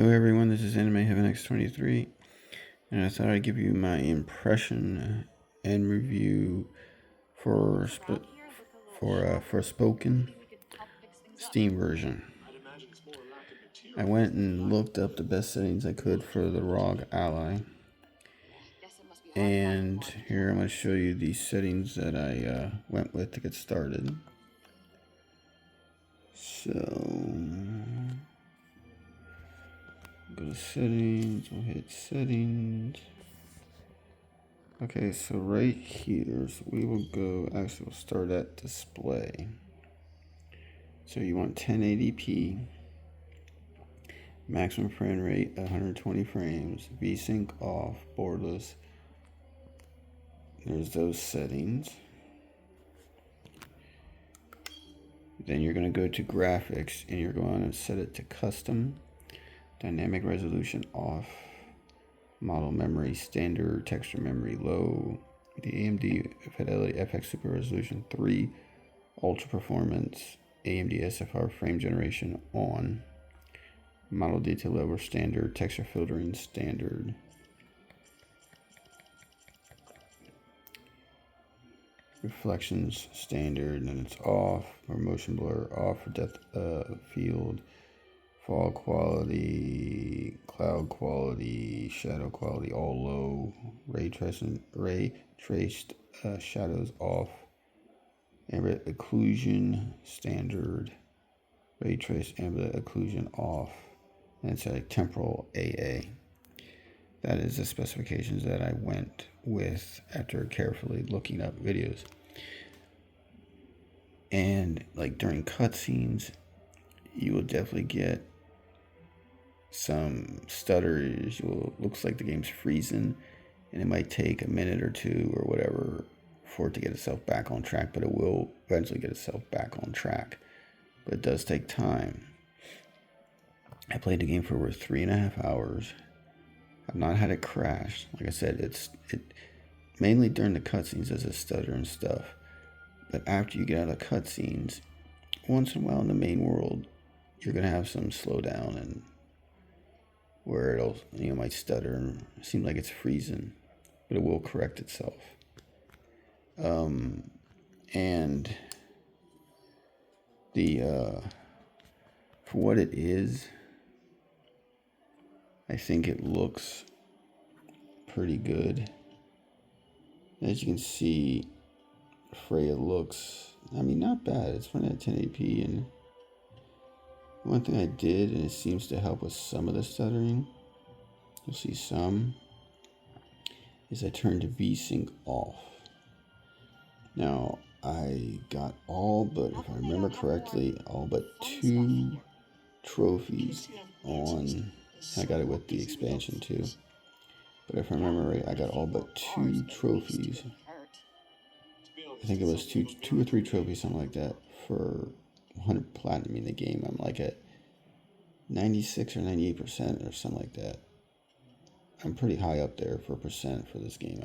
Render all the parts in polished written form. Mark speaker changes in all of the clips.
Speaker 1: Hello everyone, this is Anime Heaven X23, and I thought I'd give you my impression and review for Forspoken Steam version. I went and looked up the best settings I could for the ROG Ally, and here I'm going to show you the settings that I went with to get started. So go to settings, we'll hit settings. Okay, so right here, so we will go, actually we'll start at display. So you want 1080p, maximum frame rate 120 frames, VSync off, borderless. There's those settings. Then you're going to go to graphics and you're going to set it to custom, dynamic resolution off, model memory standard, texture memory low, the AMD Fidelity FX Super Resolution 3, ultra performance, AMD SFR frame generation on, model detail level standard, texture filtering standard. Reflections standard, and it's off, or motion blur off for depth field, fall quality, cloud quality, shadow quality all low, ray traced shadows off, ambient occlusion standard, ray trace ambient occlusion off, and it's a temporal AA. That is the specifications that I went with after carefully looking up videos. And like during cutscenes, you will definitely get some stutters. Looks like the game's freezing, and it might take a minute or two or whatever for it to get itself back on track, but it will eventually get itself back on track. But it does take time. I played the game for over 3.5 hours. I've not had it crash. Like I said, it mainly during the cutscenes as a stutter and stuff. But after you get out of cutscenes, once in a while in the main world, you're gonna have some slowdown and where it'll might stutter and seem like it's freezing, but it will correct itself. And the for what it is, I think it looks pretty good. As you can see, Freya looks, not bad. It's running at 1080p, and one thing I did, and it seems to help with some of the stuttering, you'll see some, is I turned VSync off. Now, I got all but, if I remember correctly, all but 2 trophies on. I got it with the expansion too. But if I remember right, I got all but 2 trophies. I think it was two or 3 trophies, something like that, for 100 platinum in the game. I'm like at 96 or 98% or something like that. I'm pretty high up there for percent for this game.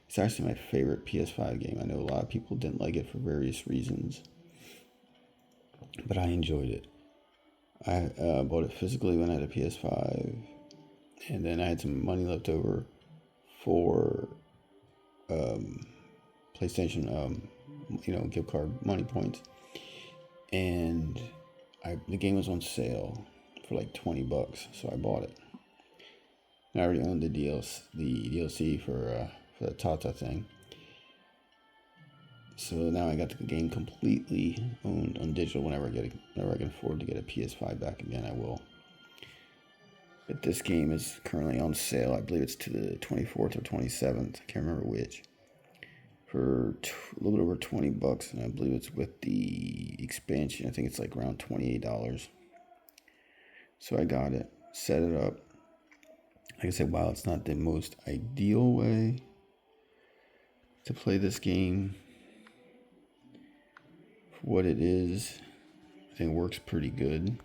Speaker 1: It's actually my favorite PS5 game. I know a lot of people didn't like it for various reasons, but I enjoyed it. I bought it physically when I had a PS5, and then I had some money left over for PlayStation, gift card money points, and the game was on sale for like $20, so I bought it. And I already owned the DLC for the Tata thing. So now I got the game completely owned on digital. Whenever I can afford to get a PS5 back again, I will. But this game is currently on sale. I believe it's to the 24th or 27th. I can't remember which. For a little bit over $20, and I believe it's with the expansion. I think it's like around $28. So I got it, set it up. Like I said, while it's not the most ideal way to play this game, for what it is, I think it works pretty good.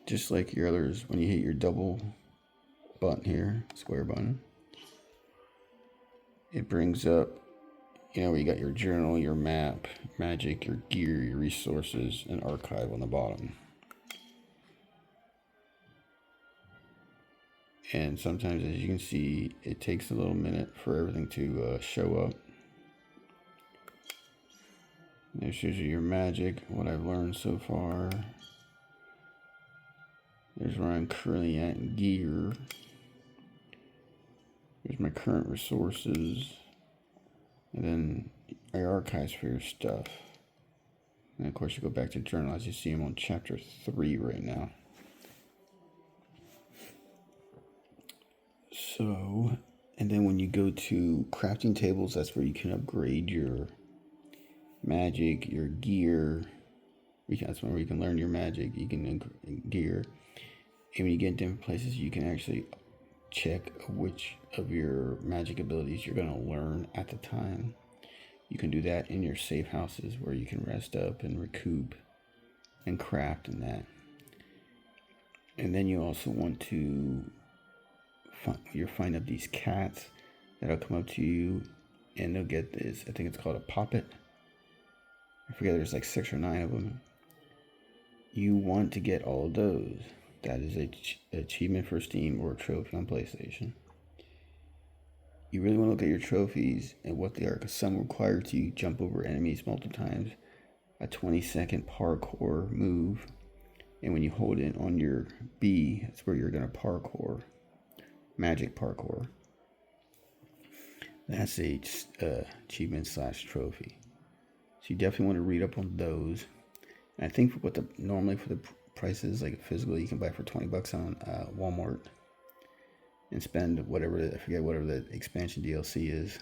Speaker 1: Just like your others, when you hit your double button here, square button, it brings up, where you got your journal, your map, magic, your gear, your resources, and archive on the bottom. And sometimes, as you can see, it takes a little minute for everything to show up. And it shows you your magic, what I've learned so far. There's where I'm currently at in gear. Here's my current resources. And then I archives for your stuff. And of course you go back to journal as you see I'm on chapter 3 right now. So, and then when you go to crafting tables, that's where you can upgrade your magic, your gear. That's where you can learn your magic, you can gear. And when you get in different places, you can actually check which of your magic abilities you're going to learn at the time. You can do that in your safe houses where you can rest up and recoup and craft and that. And then you also want to find up these cats that'll come up to you and they'll get this, I think it's called a poppet. I forget, there's like 6 or 9 of them. You want to get all of those. That is an achievement for Steam or a trophy on PlayStation. You really want to look at your trophies and what they are, because some require you to jump over enemies multiple times, a 20-second parkour move, and when you hold it on your B, that's where you're going to parkour, magic parkour. That's a achievement / trophy. So you definitely want to read up on those. And I think for what normally for the prices, like physical, you can buy for $20 on Walmart. And spend whatever, I forget whatever the expansion DLC is.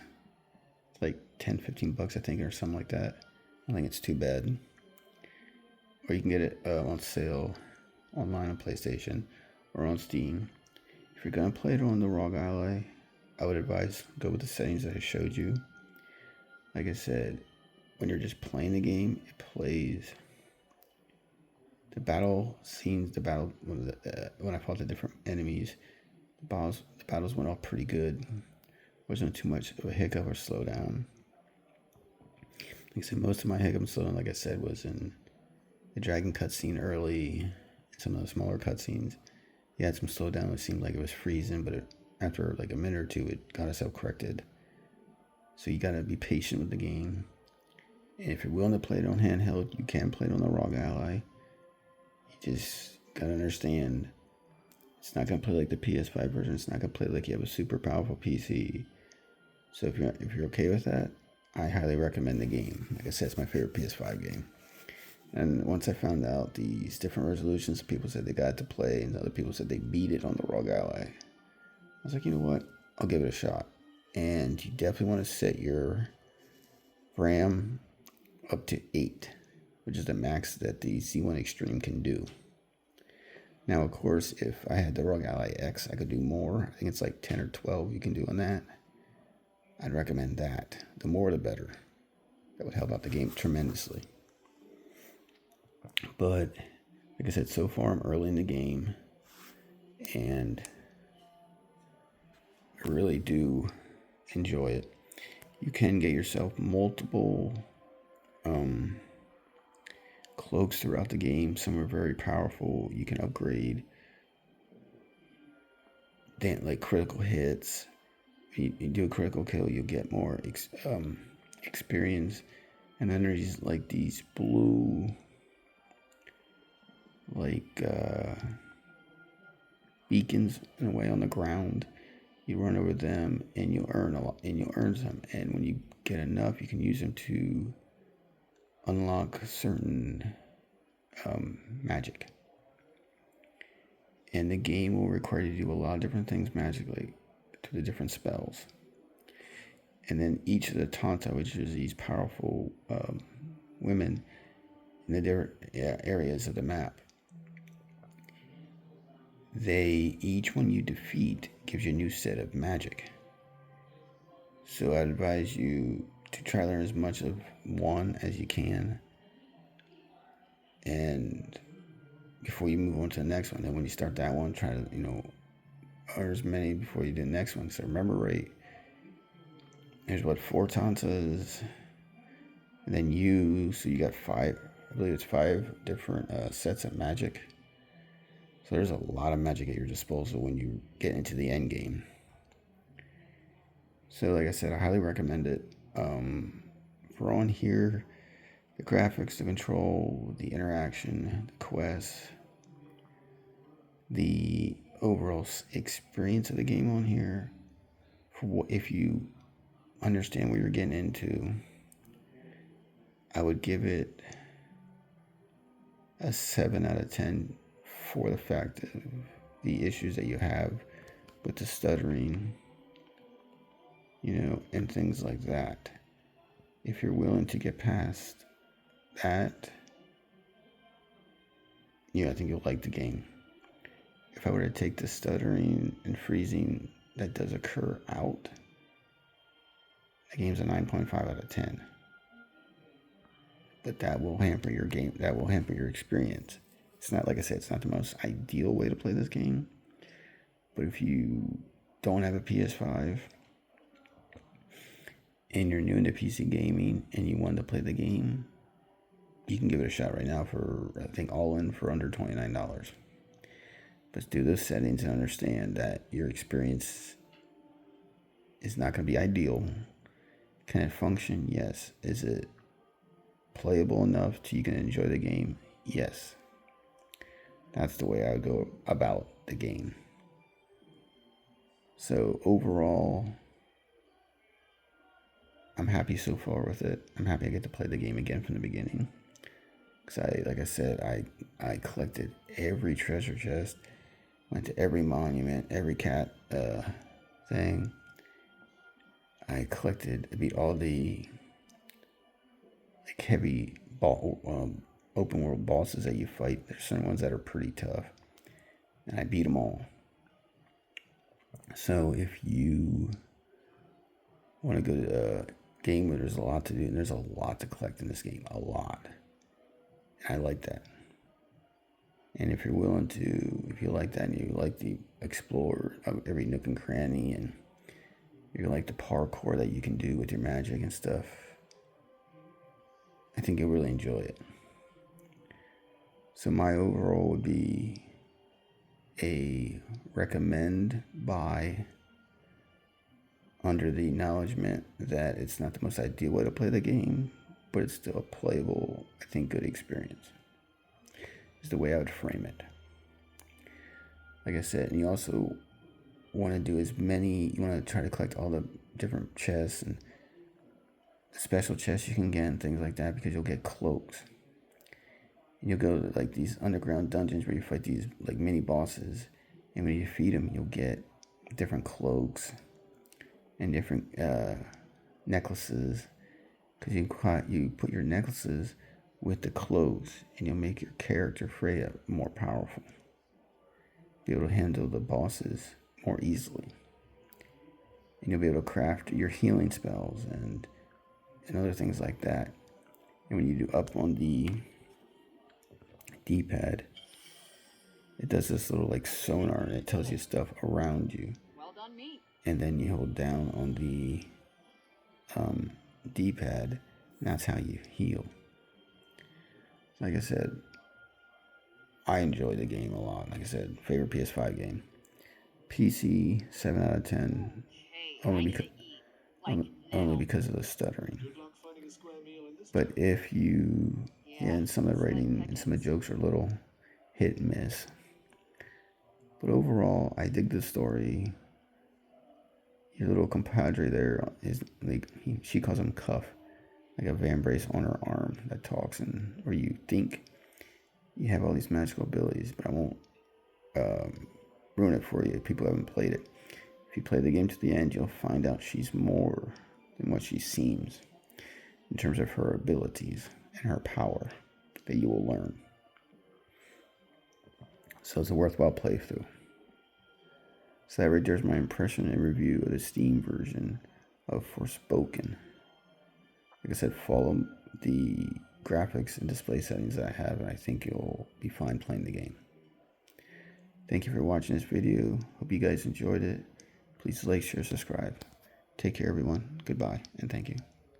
Speaker 1: It's like $10-15 I think, or something like that. I think it's too bad. Or you can get it on sale online on PlayStation or on Steam. If you're going to play it on the ROG Ally, I would advise go with the settings that I showed you. Like I said, when you're just playing the game, it plays the battle scenes, when I fought the different enemies. The battles went off pretty good. Wasn't too much of a hiccup or slowdown. Like I said, most of my hiccup and slowdown, like I said, was in the dragon cutscene early, some of the smaller cutscenes. You had some slowdown. It seemed like it was freezing, but after like a minute or two, it got itself corrected. So you gotta be patient with the game. And if you're willing to play it on handheld, you can play it on the ROG Ally. You just gotta understand, it's not going to play like the PS5 version. It's not going to play like you have a super powerful PC. So if you're okay with that, I highly recommend the game. Like I said, it's my favorite PS5 game. And once I found out these different resolutions, people said they got to play, and other people said they beat it on the ROG Ally. I was like, you know what? I'll give it a shot. And you definitely want to set your RAM up to 8, which is the max that the C1 Extreme can do. Now, of course, if I had the ROG Ally X, I could do more. I think it's like 10 or 12 you can do on that. I'd recommend that. The more, the better. That would help out the game tremendously. But, like I said, so far I'm early in the game. And I really do enjoy it. You can get yourself multiple cloaks throughout the game. Some are very powerful. You can upgrade. Then, like critical hits. You do a critical kill, you'll get more experience. And then there's like these blue, like beacons in a way on the ground. You run over them and you'll earn a lot, and you'll earn some. And when you get enough, you can use them to unlock certain magic. And the game will require you to do a lot of different things magically through the different spells. And then each of the Tanta, which is these powerful women in the different areas of the map, each one you defeat gives you a new set of magic. So I'd advise you to try to learn as much of one as you can, and before you move on to the next one. Then when you start that one, try to earn as many before you do the next one. So remember, right? There's 4 Tantas, and then so you got 5. I believe it's 5 different sets of magic. So there's a lot of magic at your disposal when you get into the end game. So like I said, I highly recommend it. For on here, the graphics, the control, the interaction, the quest, the overall experience of the game on here, if you understand what you're getting into, I would give it a 7 out of 10 for the fact of the issues that you have with the stuttering, and things like that. If you're willing to get past that, I think you'll like the game. If I were to take the stuttering and freezing that does occur out, the game's a 9.5 out of 10. But that will hamper your game. That will hamper your experience. It's not, like I said, it's not the most ideal way to play this game. But if you don't have a PS5 and you're new into PC gaming and you want to play the game, you can give it a shot right now for, I think, all in for under $29. But do those settings and understand that your experience is not going to be ideal. Can it function? Yes. Is it playable enough so you can enjoy the game? Yes. That's the way I would go about the game. So overall, I'm happy so far with it. I'm happy I get to play the game again from the beginning. Because like I said, I collected every treasure chest, went to every monument, every cat thing. I beat all the heavy open world bosses that you fight. There's certain ones that are pretty tough, and I beat them all. So if you want to go to a game where there's a lot to do, and there's a lot to collect in this game, a lot. I like that. And if you're willing to, if you like that and you like to explore every nook and cranny, and you like the parkour that you can do with your magic and stuff, I think you'll really enjoy it. So my overall would be a recommend buy, under the acknowledgement that it's not the most ideal way to play the game, but it's still a playable, I think, good experience. Is the way I would frame it. Like I said, and you also want to do you want to try to collect all the different chests and special chests you can get and things like that, because you'll get cloaks. And you'll go to like these underground dungeons where you fight these like mini bosses, and when you defeat them, you'll get different cloaks and different necklaces, because you put your necklaces with the clothes, and you'll make your character Freya more powerful, be able to handle the bosses more easily, and you'll be able to craft your healing spells and other things like that. And when you do up on the D-pad, it does this little like sonar, and it tells you stuff around you.
Speaker 2: Well done, me.
Speaker 1: And then you hold down on the D-pad, and that's how you heal. Like I said, I enjoy the game a lot. Like I said, favorite PS5 game. PC, 7 out of 10. Only because of the stuttering. But if you, and some of the writing and some of the jokes are a little hit and miss. But overall, I dig the story. Your little compadre there is like, she calls him Cuff, like a vambrace on her arm that talks, and or you think you have all these magical abilities. But I won't ruin it for you if people haven't played it. If you play the game to the end, you'll find out she's more than what she seems in terms of her abilities and her power that you will learn. So it's a worthwhile playthrough. So that right there's my impression and review of the Steam version of Forspoken. Like I said, follow the graphics and display settings that I have, and I think you'll be fine playing the game. Thank you for watching this video. Hope you guys enjoyed it. Please like, share, subscribe. Take care, everyone. Goodbye, and thank you.